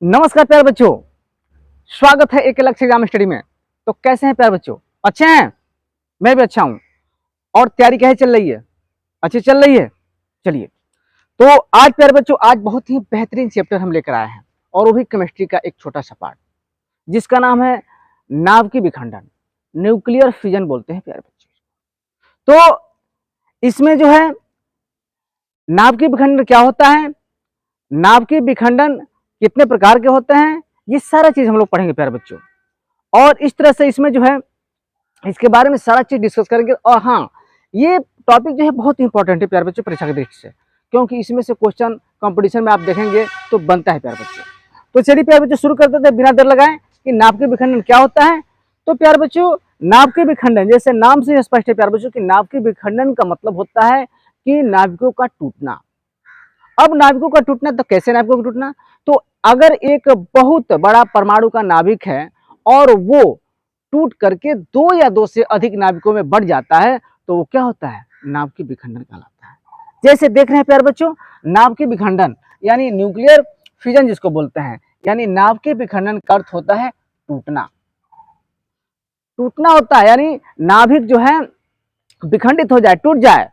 नमस्कार प्यारे बच्चों, स्वागत है एक अलग से एग्जाम स्टडी में। तो कैसे हैं प्यारे बच्चों? अच्छे हैं? मैं भी अच्छा हूं। और तैयारी कैसे चल रही है? अच्छी चल रही है। चलिए, तो आज प्यारे बच्चों, आज बहुत ही बेहतरीन चैप्टर हम लेकर आए हैं, और वो भी केमिस्ट्री का एक छोटा सा पार्ट, जिसका नाम है नाभिकीय विखंडन, न्यूक्लियर फिजन बोलते हैं प्यारे बच्चों। तो इसमें जो है नाभिकीय विखंडन क्या होता है, नाभिकीय विखंडन कितने प्रकार के होते हैं, ये सारा चीज हम लोग पढ़ेंगे प्यारे बच्चों। और इस तरह से इसमें जो है इसके बारे में सारा चीज डिस्कस करेंगे। और हाँ, ये टॉपिक जो है बहुत इंपॉर्टेंट है प्यारे बच्चों परीक्षा की दृष्टि से, क्योंकि इसमें से क्वेश्चन कंपटीशन में आप देखेंगे तो बनता है प्यारे बच्चों। तो चलिए प्यारे बच्चों, शुरू करते थे बिना देर लगाए कि नाभिकीय विखंडन क्या होता है। तो प्यारे बच्चों, नाभिकीय विखंडन जैसे नाम से स्पष्ट है प्यारे बच्चों कि नाभिकीय विखंडन का मतलब होता है कि नाभिकों का टूटना। अब नाभिकों का टूटना, तो कैसे नाभिकों का टूटना? तो अगर एक बहुत बड़ा परमाणु का नाभिक है और वो टूट करके दो या दो से अधिक नाभिकों में बढ़ जाता है, तो वो क्या होता है? नाभिकीय विखंडन कहलाता है। जैसे देख रहे हैं प्यारे बच्चों, नाभिकीय विखंडन यानी न्यूक्लियर फिजन जिसको बोलते हैं, यानी नाभिकीय विखंडन का अर्थ होता है टूटना। टूटना होता है यानी नाभिक जो है विखंडित हो जाए, टूट जाए,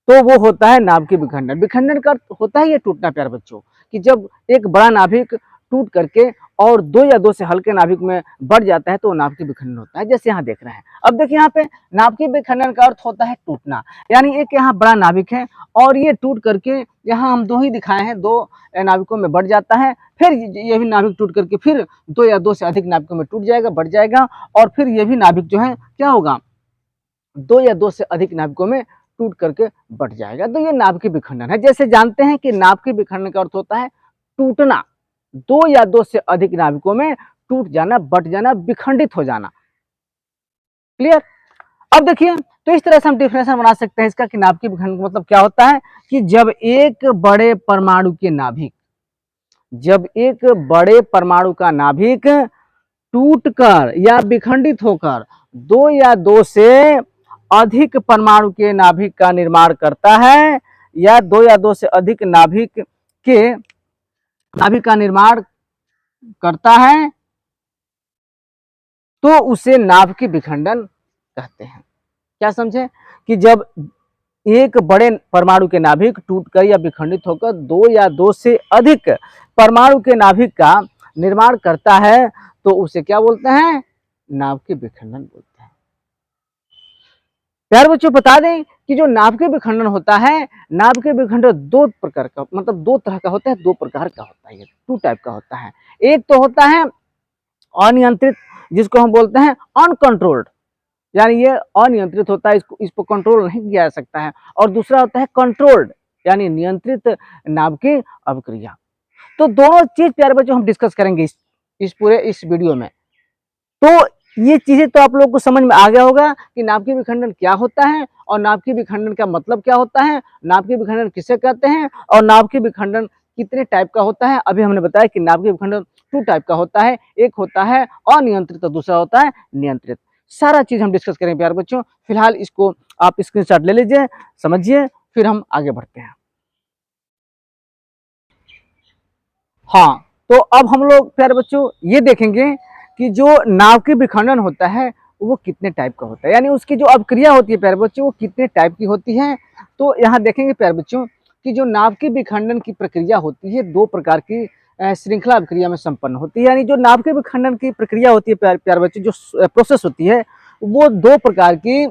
तो वो होता है नाभिकीय विखंडन। विखंडन का अर्थ होता है ये टूटना प्यारे बच्चों, कि जब एक बड़ा नाभिक टूट करके और दो या दो से हल्के नाभिक में बढ़ जाता है तो नाभिकीय विखंडन होता है, जैसे यहाँ देख रहे हैं। अब देखिए यहाँ पे नाभिकीय विखंडन का अर्थ होता है टूटना, यानी एक यहाँ बड़ा नाभिक है और ये टूट करके, यहाँ हम दो ही दिखाए हैं, दो नाभिकों में बढ़ जाता है, फिर ये भी नाभिक टूट करके फिर दो या दो से अधिक नाभिकों में टूट जाएगा, बढ़ जाएगा, और फिर ये भी नाभिक जो है क्या होगा, दो या दो से अधिक नाभिकों में टूट करके बढ़ जाएगा। तो ये नाभिकीय विखंडन है। जैसे जानते हैं कि नाभिकीय विखंडन का अर्थ होता है टूटना, दो या दो से अधिक नाभिकों में टूट जाना, बट जाना, विखंडित हो जाना। क्लियर? अब देखिए, तो इस तरह से हम डिफिनेशन बना सकते हैं इसका कि नाभिकीय विखंडन का मतलब क्या होता है कि जब एक बड़े परमाणु के नाभिक, जब एक बड़े परमाणु का नाभिक टूटकर या विखंडित होकर दो या दो से अधिक परमाणु के नाभिक का निर्माण करता है, या दो या दो से अधिक नाभिक का निर्माण करता है, तो उसे नाभिकीय विखंडन कहते हैं। क्या समझे? कि जब एक बड़े परमाणु के नाभिक टूटकर या विखंडित होकर दो या दो से अधिक परमाणु के नाभिक का निर्माण करता है, तो उसे क्या बोलते हैं? नाभिकीय विखंडन बोलते हैं। प्यारे बच्चों, बता दें कि जो नाभिकीय विखंडन होता है, नाभिकीय विखंडन दो प्रकार का, मतलब दो तरह का होता है, दो प्रकार का होता है, ये टू टाइप का होता है। एक तो होता है अनियंत्रित, जिसको हम बोलते हैं अनकंट्रोल्ड, यानी ये अनियंत्रित होता है, इसको कंट्रोल नहीं किया जा सकता है। और दूसरा होता है कंट्रोल्ड, यानी नियंत्रित नाभिकीय अभिक्रिया। तो दोनों चीज प्यारे बच्चों हम डिस्कस करेंगे इस पूरे इस वीडियो में। तो ये चीजें तो आप लोग को समझ में आ गया होगा कि नाभिकीय विखंडन क्या होता है, और नाभिकीय विखंडन का मतलब क्या होता है, नाभिकीय विखंडन किसे कहते हैं, और नाभिकीय विखंडन कितने टाइप का होता है। अभी हमने बताया कि नाभिकीय विखंडन टू टाइप का होता है, एक होता है अनियंत्रित और दूसरा होता है नियंत्रित। सारा चीज हम डिस्कस करेंगे प्यारे बच्चों। फिलहाल इसको आप स्क्रीनशॉट ले लीजिए, समझिए, फिर हम आगे बढ़ते हैं। हाँ, तो अब हम लोग प्यारे बच्चों ये देखेंगे कि जो नाभिकीय विखंडन होता है वो कितने टाइप का होता है, यानी उसकी जो अभिक्रिया होती है प्यारे बच्चों वो कितने टाइप की होती है। तो यहाँ देखेंगे प्यारे बच्चों कि जो नाभिकीय विखंडन की प्रक्रिया होती है दो प्रकार की श्रृंखला अभिक्रिया में संपन्न होती है। यानी जो नाभिकीय विखंडन की प्रक्रिया होती है प्यारे बच्चों, जो प्रोसेस होती है वो दो प्रकार की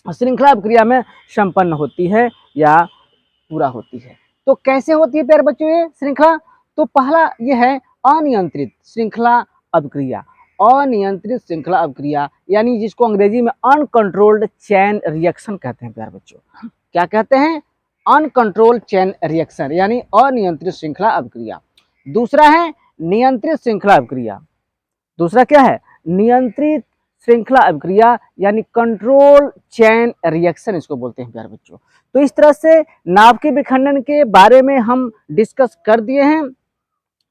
श्रृंखला अभिक्रिया में संपन्न होती है या पूरा होती है। तो कैसे होती है प्यारे बच्चों ये श्रृंखला? तो पहला ये है अनियंत्रित श्रृंखला अभिक्रिया। अनियंत्रित श्रृंखला अभिक्रिया यानी जिसको अंग्रेजी में अनकंट्रोल्ड चेन रिएक्शन कहते हैं प्यारे बच्चों। क्या कहते हैं? अनकंट्रोल्ड चेन रिएक्शन, यानी अनियंत्रित श्रृंखला अभिक्रिया। दूसरा है नियंत्रित श्रृंखला अभिक्रिया। दूसरा क्या है? नियंत्रित श्रृंखला अभिक्रिया, यानी कंट्रोल चेन रिएक्शन इसको बोलते हैं प्यारे बच्चों। तो इस तरह से नाभिकीय विखंडन के बारे में हम डिस्कस कर दिए हैं।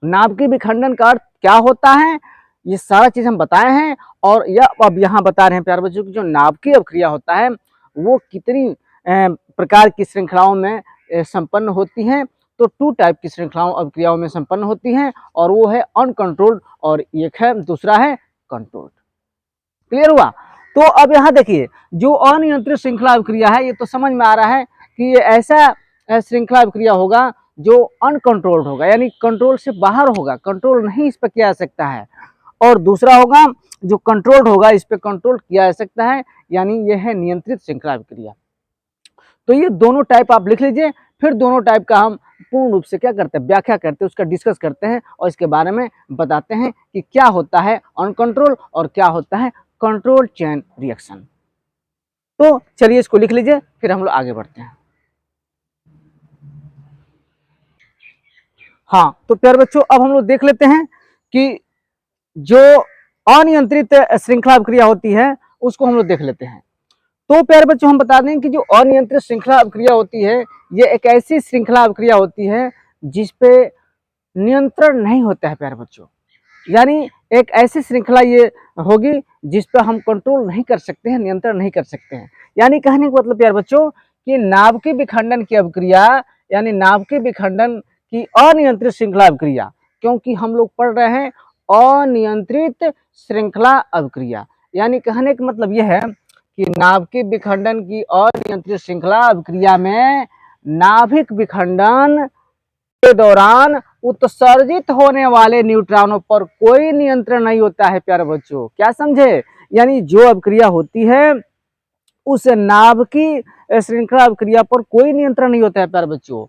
नाभिकीय विखंडन का अर्थ क्या होता है, ये सारा चीज हम बताए हैं। और यह अब यहाँ बता रहे हैं प्यारे बच्चों की जो नाभिकीय अभिक्रिया होता है वो कितनी प्रकार की श्रृंखलाओं में संपन्न होती हैं। तो 2 टाइप की श्रृंखलाओं अभिक्रियाओं में संपन्न होती हैं, और वो है अनकंट्रोल्ड और एक है दूसरा है कंट्रोल्ड। क्लियर हुआ? तो अब यहाँ देखिए, जो अनियंत्रित श्रृंखला अभिक्रिया है, ये तो समझ में आ रहा है कि ये ऐसा श्रृंखला अभिक्रिया होगा जो अनकंट्रोल्ड होगा, यानी कंट्रोल से बाहर होगा, कंट्रोल नहीं इस पर किया जा सकता है। और दूसरा होगा जो कंट्रोल्ड होगा, इस पर कंट्रोल किया जा सकता है, यानी यह है नियंत्रित श्रृंखला अभिक्रिया। तो ये दोनों टाइप आप लिख लीजिए, फिर दोनों टाइप का हम पूर्ण रूप से क्या करते हैं, व्याख्या करते हैं, उसका डिस्कस करते हैं और इसके बारे में बताते हैं कि क्या होता है अनकंट्रोल और क्या होता है कंट्रोल चेन रिएक्शन। तो चलिए इसको लिख लीजिए, फिर हम लोग आगे बढ़ते हैं। हाँ, तो प्यारे बच्चों, अब हम लोग देख लेते हैं कि जो अनियंत्रित श्रृंखला अभिक्रिया होती है उसको हम लोग देख लेते हैं। तो प्यारे बच्चों, हम बता दें कि जो अनियंत्रित श्रृंखला अभिक्रिया होती है, ये एक ऐसी श्रृंखला अभिक्रिया होती है जिसपे नियंत्रण नहीं होता है प्यारे बच्चों, यानी एक ऐसी श्रृंखला ये होगी जिस पर हम कंट्रोल नहीं कर सकते हैं, नियंत्रण नहीं कर सकते हैं। यानी कहने का मतलब प्यारे बच्चों कि नाभिकीय विखंडन की अभिक्रिया, यानी नाभिकीय विखंडन की अनियंत्रित श्रृंखला अभिक्रिया, क्योंकि हम लोग पढ़ रहे हैं अनियंत्रित श्रृंखला अभिक्रिया, यानी कहने का मतलब यह है कि नाभिकीय विखंडन की अनियंत्रित श्रृंखला अभिक्रिया में नाभिक विखंडन के दौरान उत्सर्जित होने वाले न्यूट्रॉनों पर कोई नियंत्रण नहीं होता है प्यारे बच्चों। क्या समझे? यानी जो अभिक्रिया होती है उस नाभिकीय श्रृंखला अभिक्रिया पर कोई नियंत्रण नहीं होता है प्यारे बच्चों,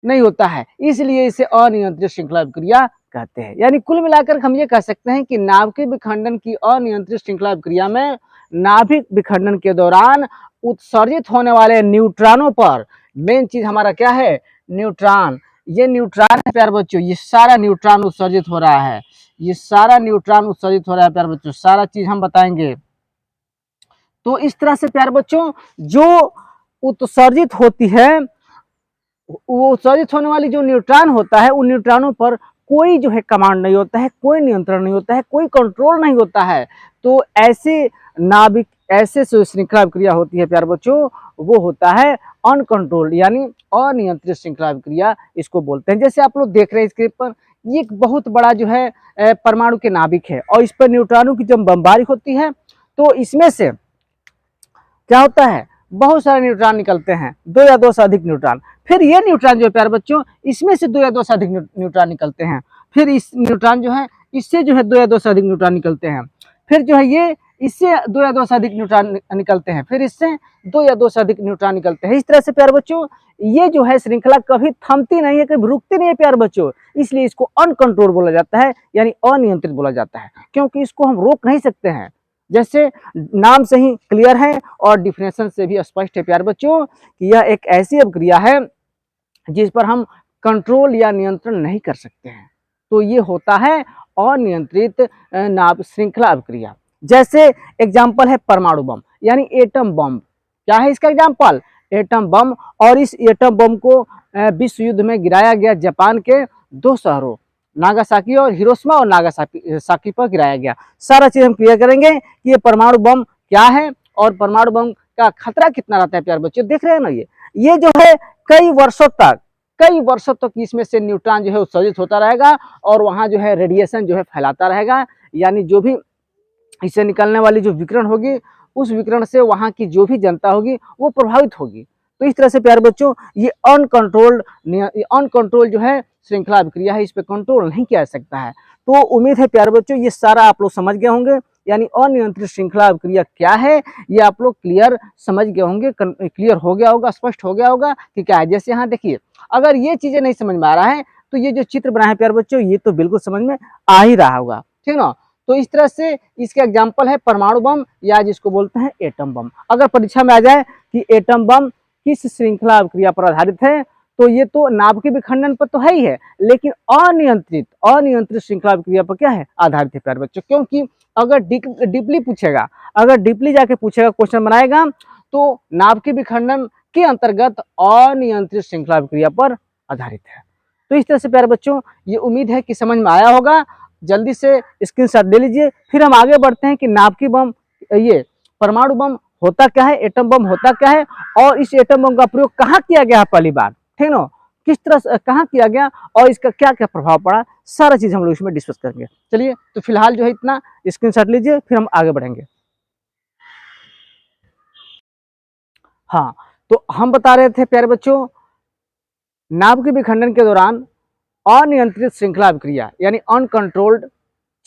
नहीं होता है, इसलिए इसे अनियंत्रित श्रृंखला अभिक्रिया कहते हैं। यानी कुल मिलाकर हम ये कह सकते हैं कि नाभिकीय विखंडन की अनियंत्रित श्रृंखला अभिक्रिया में नाभिक विखंडन के दौरान उत्सर्जित होने वाले न्यूट्रॉनों पर, मेन चीज हमारा क्या है, न्यूट्रॉन। ये न्यूट्रॉन है प्यारे बच्चों, ये सारा न्यूट्रॉन उत्सर्जित हो रहा है, ये सारा न्यूट्रॉन उत्सर्जित हो रहा है प्यारे बच्चों, सारा चीज हम बताएंगे। तो इस तरह से प्यारे बच्चों जो उत्सर्जित होती है, वो उत्सर्जित होने वाली जो न्यूट्रॉन होता है, उन न्यूट्रॉनों पर कोई जो है कमांड नहीं होता है, कोई नियंत्रण नहीं होता है, कोई कंट्रोल नहीं होता है। तो ऐसे नाभिक, ऐसे जो श्रृंखला अभिक्रिया होती है प्यारे बच्चों, वो होता है अनकंट्रोल्ड, यानी अनियंत्रित श्रृंखला अभिक्रिया इसको बोलते हैं। जैसे आप लोग देख रहे हैं स्क्रीन पर, ये एक बहुत बड़ा जो है परमाणु के नाभिक है, और इस पर न्यूट्रॉनों की जब बमबारी होती है तो इसमें से क्या होता है, बहुत सारे न्यूट्रॉन निकलते हैं, 2 या 2 से अधिक न्यूट्रॉन। फिर ये न्यूट्रॉन जो है प्यारे बच्चों, इसमें से 2 या 2 से अधिक न्यूट्रॉन निकलते हैं। फिर इस न्यूट्रॉन जो है, इससे जो है 2 या 2 से अधिक न्यूट्रॉन निकलते हैं। फिर जो है ये इससे 2 या 2 से अधिक न्यूट्रॉन निकलते हैं। फिर इससे 2 या 2 से अधिक न्यूट्रॉन निकलते हैं। इस तरह से प्यारे बच्चों ये जो है श्रृंखला कभी थमती नहीं है, कभी रुकती नहीं है प्यारे बच्चों, इसलिए इसको अनकंट्रोल बोला जाता है, यानी अनियंत्रित बोला जाता है, क्योंकि इसको हम रोक नहीं सकते हैं। जैसे नाम से ही क्लियर है और डिफिनेशन से भी स्पष्ट है प्यारे बच्चों कि यह एक ऐसी अभिक्रिया है जिस पर हम कंट्रोल या नियंत्रण नहीं कर सकते हैं। तो ये होता है अनियंत्रित नाभ श्रृंखला अभिक्रिया। जैसे एग्जाम्पल है परमाणु बम, यानी एटम बम। क्या है इसका एग्जाम्पल? Atom bomb. और इस एटम बम को विश्व युद्ध में गिराया गया जापान के 2 शहरों नागासाकी और हिरोशिमा और नागासाकी पर गिराया गया। सारा चीज हम क्लियर करेंगे कि ये परमाणु बम क्या है और परमाणु बम का खतरा कितना रहता है प्यारे बच्चों। देख रहे हैं ना, ये जो है कई वर्षों तक इसमें से न्यूट्रॉन जो है उत्सर्जित होता रहेगा और वहां जो है रेडिएशन जो है फैलाता रहेगा, यानी जो भी इससे निकलने वाली जो विकिरण होगी, उस विकिरण से वहां की जो भी जनता होगी वो प्रभावित होगी। तो इस तरह से प्यारे बच्चों ये अनकंट्रोल जो है श्रृंखला अभिक्रिया है, इस पर कंट्रोल नहीं किया जा सकता है। तो उम्मीद है प्यारे बच्चों ये सारा आप लोग समझ गए होंगे, यानी अनियंत्रित श्रृंखला अभिक्रिया क्या है ये आप लोग क्लियर समझ गए होंगे, क्लियर हो गया होगा, स्पष्ट हो गया होगा कि क्या है। जैसे यहाँ देखिए, अगर ये चीजें नहीं समझ में आ रहा है तो ये जो चित्र बना है प्यारे बच्चों, ये तो बिल्कुल समझ में आ ही रहा होगा, ठीक ना। तो इस तरह से इसका एग्जाम्पल है परमाणु बम, या जिसको बोलते हैं एटम बम। अगर परीक्षा में आ जाए कि एटम बम किस श्रृंखला अभिक्रिया पर आधारित है, तो ये तो नाभिकीय विखंडन पर तो है ही है, लेकिन अनियंत्रित श्रृंखला अभिक्रिया पर क्या है, आधारित है प्यारे बच्चों। क्योंकि अगर डीपली पूछेगा, अगर डीपली जाके पूछेगा, क्वेश्चन बनाएगा, तो नाभिकीय विखंडन के अंतर्गत अनियंत्रित श्रृंखला अभिक्रिया पर आधारित है। तो इस तरह से प्यारे बच्चों ये उम्मीद है कि समझ में आया होगा। जल्दी से स्क्रीनशॉट ले लीजिए, फिर हम आगे बढ़ते हैं कि नाभिकीय बम, ये परमाणु बम होता क्या है, एटम बम होता क्या है, और इस एटम बम का प्रयोग कहाँ किया गया है पहली बार, ठीक ना, किस तरह से कहाँ किया गया और इसका क्या क्या प्रभाव पड़ा, सारा चीज हम लोग इसमें डिस्कस करेंगे। चलिए तो फिलहाल जो है इतना स्क्रीनशॉट लीजिए, फिर हम आगे बढ़ेंगे। हाँ, तो हम बता रहे थे प्यारे बच्चों, नाभिक विखंडन के दौरान अनियंत्रित श्रृंखला अभिक्रिया यानी अनकंट्रोल्ड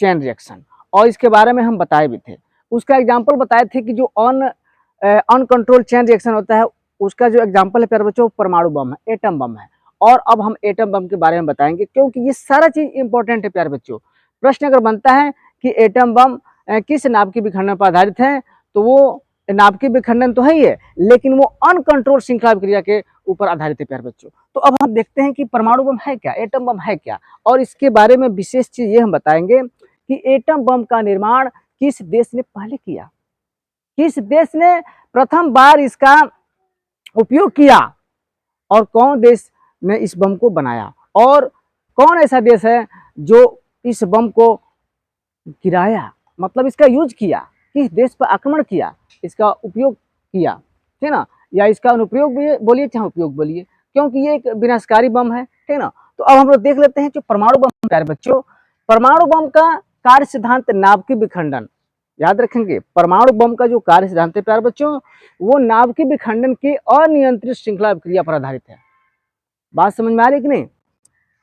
चेन रिएक्शन, और इसके बारे में हम बताए भी थे। उसका एग्जाम्पल बताए थे कि जो अनकंट्रोल्ड चेन रिएक्शन होता है उसका जो एग्जाम्पल है प्यारे बच्चों परमाणु बम है, एटम बम है। और अब हम एटम बम के बारे में बताएंगे, क्योंकि ये सारा चीज इंपॉर्टेंट है प्यारे बच्चों। प्रश्न अगर बनता है कि एटम बम किस नाभिकीय विखंडन पर आधारित है, तो वो नाभिकीय विखंडन तो है ही है, लेकिन वो अनकंट्रोल्ड श्रृंखला अभिक्रिया के ऊपर आधारित है प्यारे बच्चों। तो अब हम देखते हैं कि परमाणु बम है क्या, एटम बम है क्या, और इसके बारे में विशेष चीज ये हम बताएंगे कि एटम बम का निर्माण किस देश ने पहले किया, किस देश ने प्रथम बार इसका उपयोग किया, और कौन देश ने इस बम को बनाया, और कौन ऐसा देश है जो इस बम को गिराया, मतलब इसका यूज किया, किस देश पर आक्रमण किया, इसका उपयोग किया, ठीक ना, या इसका अनुप्रयोग भी बोलिए चाहे उपयोग बोलिए, क्योंकि ये एक विनाशकारी बम है, ठीक ना। तो अब हम लोग देख लेते हैं जो परमाणु बम प्यारे बच्चों, परमाणु बम का कार्य सिद्धांत नाभिकीय विखंडन, याद रखेंगे परमाणु बम का जो कार्य सिद्धांत है प्यारे बच्चों, वो नाभिकीय विखंडन की अनियंत्रित श्रृंखला अभिक्रिया पर आधारित है। बात समझ में आ रही कि नहीं,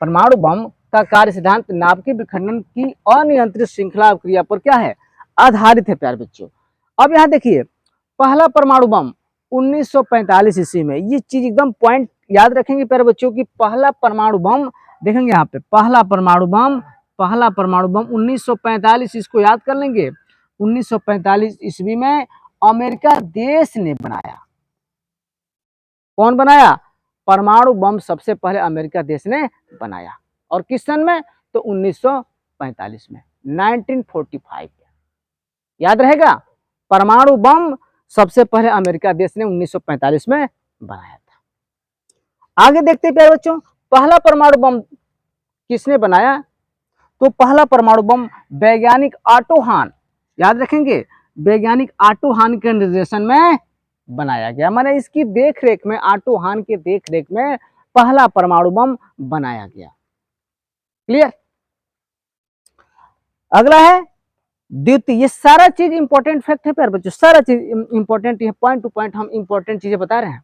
परमाणु बम का कार्य सिद्धांत नाभिकीय विखंडन की अनियंत्रित श्रृंखला अभिक्रिया पर क्या है, आधारित है प्यारे बच्चों। अब यहाँ देखिए, पहला परमाणु बम 1945 ईस्वी में, ये चीज एकदम पॉइंट याद रखेंगे प्यारे बच्चों की पहला परमाणु बम देखेंगे यहाँ पे, पहला परमाणु बम 1945, इसको याद कर लेंगे। 1945 ईस्वी में अमेरिका देश ने बनाया। कौन बनाया, परमाणु बम सबसे पहले अमेरिका देश ने बनाया, और किस सन में, तो 1945 में, 1945, याद रहेगा, परमाणु बम सबसे पहले अमेरिका देश ने 1945 में बनाया था। आगे देखते हैं प्यारे बच्चों, पहला परमाणु बम किसने बनाया, तो पहला परमाणु बम वैज्ञानिक ऑटो हान, याद रखेंगे, वैज्ञानिक ऑटो हान के निर्देशन में बनाया गया, माने इसकी देखरेख में, ऑटो हान के देखरेख में पहला परमाणु बम बनाया गया। क्लियर। अगला है द्वितीय, ये सारा चीज इंपॉर्टेंट फैक्ट है प्यारे बच्चों, सारा चीज इंपॉर्टेंट है, पॉइंट टू पॉइंट हम इंपॉर्टेंट चीजें बता रहे हैं।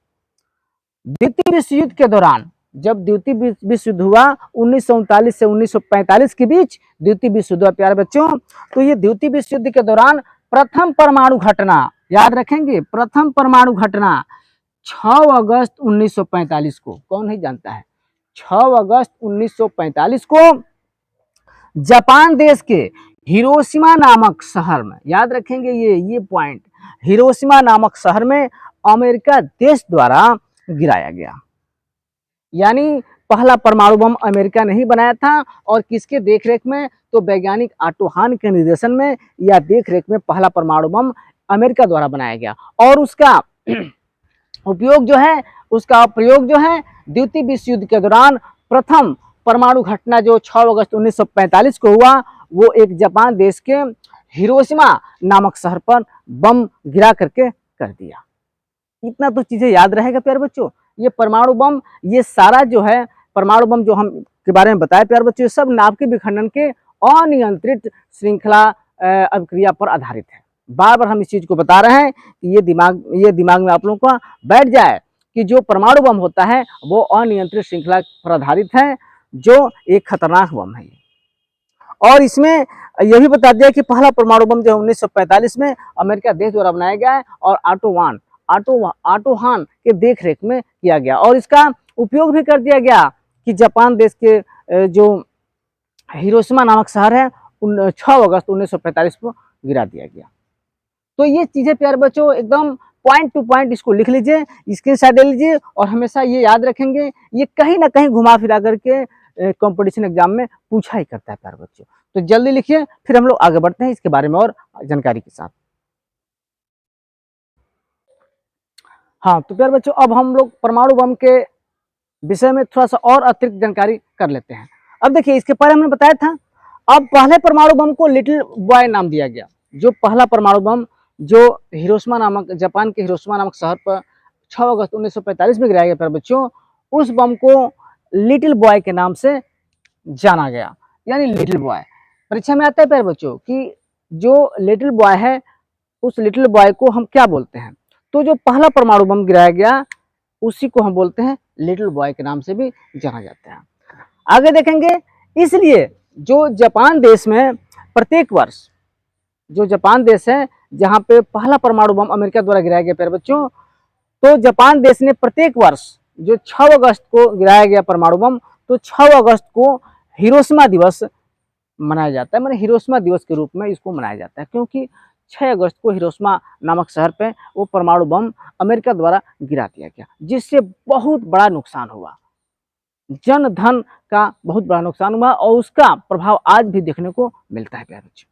द्वितीय विश्व युद्ध के दौरान, जब द्वितीय विश्व युद्ध हुआ 1939 से 1945 के बीच द्वितीय विश्व युद्ध हुआ प्यारे बच्चों, तो ये द्वितीय विश्व युद्ध के दौरान प्रथम परमाणु घटना, याद रखेंगे, प्रथम परमाणु घटना 6 अगस्त 1945 को, कौन नहीं जानता है, 6 अगस्त 1945 को जापान देश के हिरोशिमा नामक शहर में, याद रखेंगे ये पॉइंट, हिरोशिमा नामक शहर में अमेरिका देश द्वारा गिराया गया। यानी पहला परमाणु बम अमेरिका ने ही बनाया था, और किसके देखरेख में, तो वैज्ञानिक ऑटो हान के निर्देशन में या देखरेख में पहला परमाणु बम अमेरिका द्वारा बनाया गया, और उसका उपयोग जो है, उसका प्रयोग जो है द्वितीय विश्व युद्ध के दौरान प्रथम परमाणु घटना जो 6 अगस्त 1945 को हुआ, वो एक जापान देश के हिरोशिमा नामक शहर पर बम गिरा करके कर दिया। इतना तो चीजें याद रहेगा प्यारे बच्चों। ये परमाणु बम, ये सारा जो है परमाणु बम जो हम के बारे में बताया प्यारे बच्चों, सब नाभिकीय विखंडन के अनियंत्रित श्रृंखला अभिक्रिया पर आधारित है। बार बार हम इस चीज को बता रहे हैं कि ये दिमाग में आप लोगों का बैठ जाए कि जो परमाणु बम होता है वो अनियंत्रित श्रृंखला पर आधारित है, जो एक खतरनाक बम है। और इसमें यह भी बता दिया कि पहला परमाणु बम जो 1945 में अमेरिका देश द्वारा बनाया गया है, और ऑटो हान के देखरेख में किया गया, और इसका उपयोग भी कर दिया गया कि जापान देश के जो हिरोशिमा नामक शहर है 6 अगस्त 1945 को गिरा दिया गया। तो ये चीजें प्यारे बच्चों एकदम पॉइंट टू पॉइंट इसको लिख लीजिए, स्क्रीनशॉट ले लीजिए, और हमेशा ये याद रखेंगे, ये कहीं ना कहीं घुमा फिरा करके कंपटीशन एग्जाम में पूछा ही करता है प्यारे बच्चों। तो जल्दी लिखिए, फिर हम लोग आगे बढ़ते हैं इसके बारे में और जानकारी के साथ। हाँ तो प्यारे बच्चों, अब हम लोग परमाणु बम के विषय में थोड़ा सा और अतिरिक्त जानकारी कर लेते हैं। अब देखिए, इसके पहले हमने बताया था, अब पहले परमाणु बम को लिटिल बॉय नाम दिया गया। जो पहला परमाणु बम जो हिरोशिमा नामक, जापान के हिरोशिमा नामक शहर पर 6 अगस्त 1945 में गिराया गया प्यारे बच्चों, उस बम को लिटिल बॉय के नाम से जाना गया, यानी लिटिल बॉय। परीक्षा में आता है प्यारे बच्चों कि जो लिटिल बॉय है, उस लिटिल बॉय को हम क्या बोलते हैं? तो जो पहला परमाणु बम गिराया गया उसी को हम बोलते हैं लिटिल बॉय के नाम से भी जाना जाता है। आगे देखेंगे, इसलिए जो जापान देश में प्रत्येक वर्ष, जो जापान देश है जहाँ पे पहला परमाणु बम अमेरिका द्वारा गिराया गया प्यारे बच्चों, तो जापान देश ने प्रत्येक वर्ष जो 6 अगस्त को गिराया गया परमाणु बम, तो 6 अगस्त को हिरोशिमा दिवस मनाया जाता है। मैंने हिरोशिमा दिवस के रूप में इसको मनाया जाता है, क्योंकि 6 अगस्त को हिरोशिमा नामक शहर पे वो परमाणु बम अमेरिका द्वारा गिरा दिया गया, जिससे बहुत बड़ा नुकसान हुआ, जन धन का बहुत बड़ा नुकसान हुआ, और उसका प्रभाव आज भी देखने को मिलता है प्यारे बच्चों।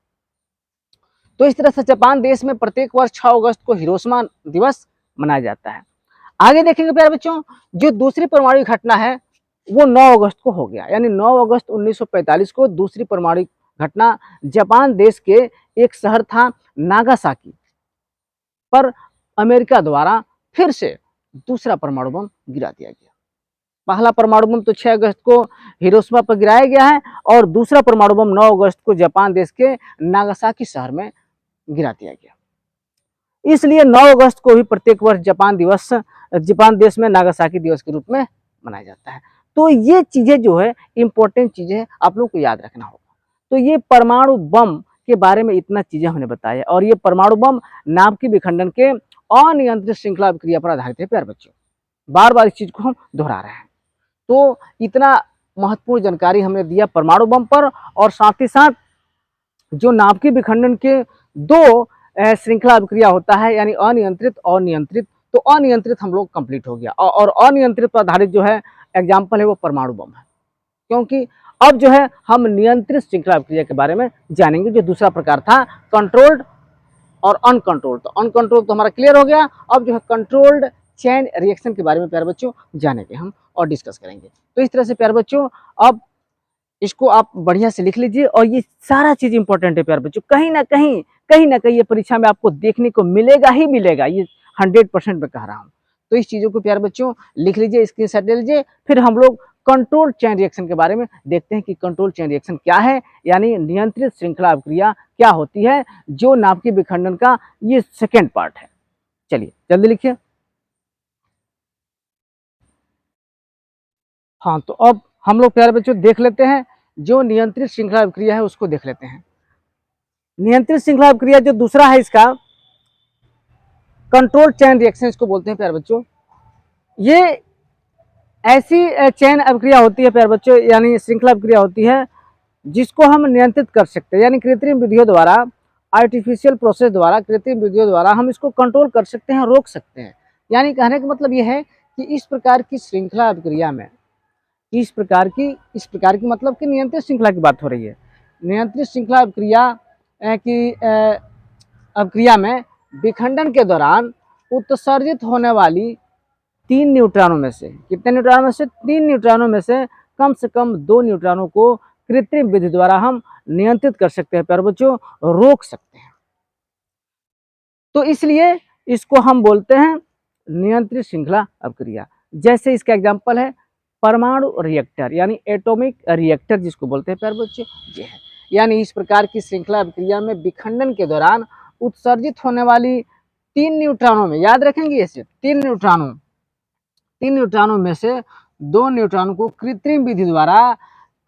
तो इस तरह से जापान देश में प्रत्येक वर्ष 6 अगस्त को हिरोशिमा दिवस मनाया जाता है। आगे देखेंगे प्यारे बच्चों, जो दूसरी परमाणु घटना है वो 9 अगस्त को हो गया, यानी 9 अगस्त 1945 को दूसरी परमाणु घटना जापान देश के एक शहर था नागासाकी पर अमेरिका द्वारा फिर से दूसरा परमाणु बम गिरा दिया गया। पहला परमाणु बम तो 6 अगस्त को हिरोशिमा पर गिराया गया है, और दूसरा परमाणु बम 9 अगस्त को जापान देश के नागासाकी शहर में गिरा दिया गया। इसलिए 9 अगस्त को भी प्रत्येक वर्ष जापान देश में नागासाकी दिवस के रूप में मनाया जाता है। तो ये चीजें जो है इंपॉर्टेंट चीजें हैं, आप लोग को याद रखना होगा। तो ये परमाणु बम के बारे में इतना चीजें हमने बताया, और ये परमाणु बम नाभिक विखंडन के अनियंत्रित श्रृंखला अभिक्रिया पर आधारित है प्यारे बच्चों। बार बार इस चीज को हम दोहरा रहे हैं। तो इतना महत्वपूर्ण जानकारी हमने दिया परमाणु बम पर, और साथ ही साथ जो नाभिक विखंडन के दो श्रृंखला अभिक्रिया होता है, यानी अनियंत्रित और नियंत्रित। तो अनियंत्रित हम लोग कंप्लीट हो गया, और अनियंत्रित पर आधारित जो है एग्जाम्पल है वो परमाणु बम है। क्योंकि अब जो है हम नियंत्रित श्रृंखला अभिक्रिया के बारे में जानेंगे, जो दूसरा प्रकार था कंट्रोल्ड और अनकंट्रोल्ड। तो अनकंट्रोल्ड तो हमारा क्लियर हो गया, अब जो है कंट्रोल्ड चेन रिएक्शन के बारे में प्यारे बच्चों जानेंगे हम और डिस्कस करेंगे। तो इस तरह से प्यारे बच्चों अब इसको आप बढ़िया से लिख लीजिए, और ये सारा चीज इंपॉर्टेंट है प्यारे बच्चों। कहीं ना कहीं ये परीक्षा में आपको देखने को मिलेगा ही मिलेगा, ये 100% मैं कह रहा हूँ। तो इस चीजों को प्यारे बच्चों लिख लीजिए, स्क्रीनशॉट ले लीजिए। फिर हम लोग कंट्रोल चेन रिएक्शन के बारे में देखते हैं कि कंट्रोल चेन रिएक्शन क्या है, यानी नियंत्रित श्रृंखला अभिक्रिया क्या होती है, जो नाभिक विखंडन का ये सेकेंड पार्ट है। चलिए जल्दी लिखिए। हाँ, तो अब हम लोग प्यारे बच्चों देख लेते हैं जो नियंत्रित श्रृंखला अभिक्रिया है उसको देख लेते हैं। नियंत्रित श्रृंखला अभिक्रिया जो दूसरा है इसका कंट्रोल चेन रिएक्शन इसको बोलते हैं प्यारे बच्चों। ये ऐसी चेन अभिक्रिया होती है प्यारे बच्चों, यानी श्रृंखला अभिक्रिया होती है जिसको हम नियंत्रित कर सकते हैं, यानी कृत्रिम विधियों द्वारा, आर्टिफिशियल प्रोसेस द्वारा, कृत्रिम विधियों द्वारा हम इसको कंट्रोल कर सकते हैं, रोक सकते हैं। यानी कहने का मतलब ये है कि इस प्रकार की श्रृंखला अभिक्रिया में, इस प्रकार की मतलब कि नियंत्रित श्रृंखला की बात हो रही है। नियंत्रित श्रृंखला अभिक्रिया में विखंडन के दौरान उत्सर्जित होने वाली 3 न्यूट्रॉनों में से, कितने न्यूट्रॉनों में से? 3 न्यूट्रॉनों में से कम 2 न्यूट्रॉनों को कृत्रिम विधि द्वारा हम नियंत्रित कर सकते हैं प्यारे बच्चों, रोक सकते हैं। तो इसलिए इसको हम बोलते हैं नियंत्रित श्रृंखला अभिक्रिया। जैसे इसका एग्जाम्पल है परमाणु रिएक्टर, यानी एटॉमिक रिएक्टर जिसको बोलते हैं प्यारे बच्चों, ये है। यानी इस प्रकार की श्रृंखला अभिक्रिया में विखंडन के दौरान उत्सर्जित होने वाली 3 न्यूट्रॉनों में, याद रखेंगे इसे, 3 न्यूट्रॉनों में से 2 न्यूट्रॉनों को कृत्रिम विधि द्वारा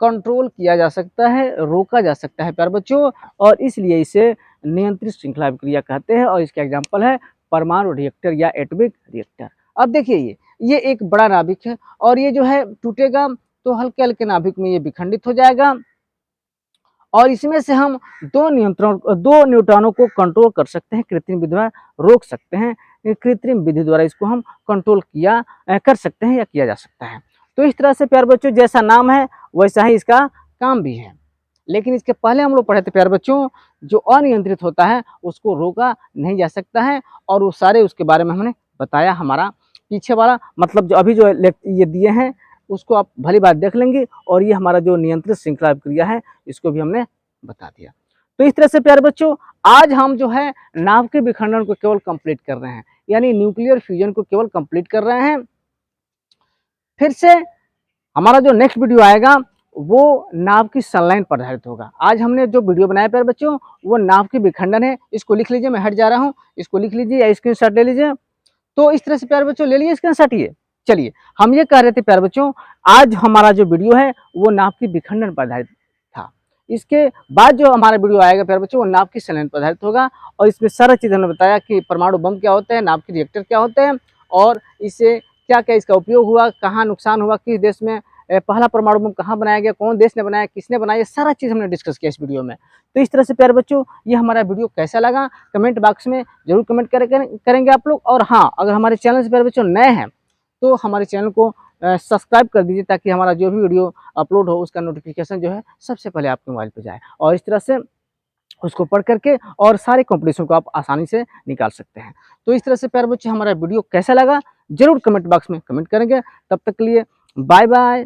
कंट्रोल किया जा सकता है, रोका जा सकता है प्यारे बच्चों, और इसलिए इसे नियंत्रित श्रृंखला अभिक्रिया कहते हैं। और इसका एग्जाम्पल है परमाणु रिएक्टर या एटॉमिक रिएक्टर। अब देखिए ये एक बड़ा नाभिक है, और ये जो है टूटेगा तो हल्के हल्के नाभिक में ये विखंडित हो जाएगा, और इसमें से हम 2 न्यूट्रॉनों को कंट्रोल कर सकते हैं, कृत्रिम विधि द्वारा रोक सकते हैं। कृत्रिम विधि द्वारा इसको हम कंट्रोल कर सकते हैं या किया जा सकता है। तो इस तरह से प्यारे बच्चों जैसा नाम है वैसा ही इसका काम भी है। लेकिन इसके पहले हम लोग पढ़े थे प्यारे बच्चों, जो अनियंत्रित होता है उसको रोका नहीं जा सकता है, और वो सारे उसके बारे में हमने बताया। हमारा पीछे वाला मतलब जो अभी जो ये दिए हैं उसको आप भली बात देख लेंगे, और ये हमारा जो नियंत्रित श्रृंखला अभिक्रिया है इसको भी हमने बता दिया। तो इस तरह से प्यारे बच्चों आज हम जो है नाभिक विखंडन को केवल कंप्लीट कर रहे हैं, यानी न्यूक्लियर फ्यूजन को केवल कंप्लीट कर रहे हैं। फिर से हमारा जो नेक्स्ट वीडियो आएगा वो नाव की सनलाइन पर आधारित होगा। आज हमने जो वीडियो बनाया प्यारे बच्चों वो नाव की विखंडन है। इसको लिख लीजिए, मैं हट जा रहा हूँ, इसको लिख लीजिए या स्क्रीनशॉट ले लीजिए। तो इस तरह से प्यारे बच्चों ले लिए स्क्रीनशॉट ये। चलिए, हम ये कह रहे थे प्यारे बच्चों, आज हमारा जो वीडियो है वो नाव की विखंडन पर आधारित था। इसके बाद जो हमारा वीडियो आएगा प्यारे बच्चों वो नाव की सनलाइन पर आधारित होगा और इसमें सारा चीज़ हमने बताया कि परमाणु बम क्या होता है, नाव के रिएक्टर क्या होते हैं और इससे क्या क्या इसका उपयोग हुआ, कहाँ नुकसान हुआ, किस देश में पहला परमाणु बम कहाँ बनाया गया, कौन देश ने बनाया, किसने बनाया, ये सारा चीज़ हमने डिस्कस किया इस वीडियो में। तो इस तरह से प्यारे बच्चों ये हमारा वीडियो कैसा लगा कमेंट बॉक्स में जरूर कमेंट करेंगे आप लोग। और हाँ, अगर हमारे चैनल से प्यारे बच्चों नए हैं तो हमारे चैनल को सब्सक्राइब कर दीजिए ताकि हमारा जो भी वीडियो अपलोड हो उसका नोटिफिकेशन जो है सबसे पहले आपके मोबाइल पर जाए और इस तरह से उसको पढ़ करके और सारे कॉम्पिटिशन को आप आसानी से निकाल सकते हैं। तो इस तरह से प्यारे बच्चे हमारा वीडियो कैसा लगा जरूर कमेंट बॉक्स में कमेंट करेंगे। तब तक के लिए बाय बाय।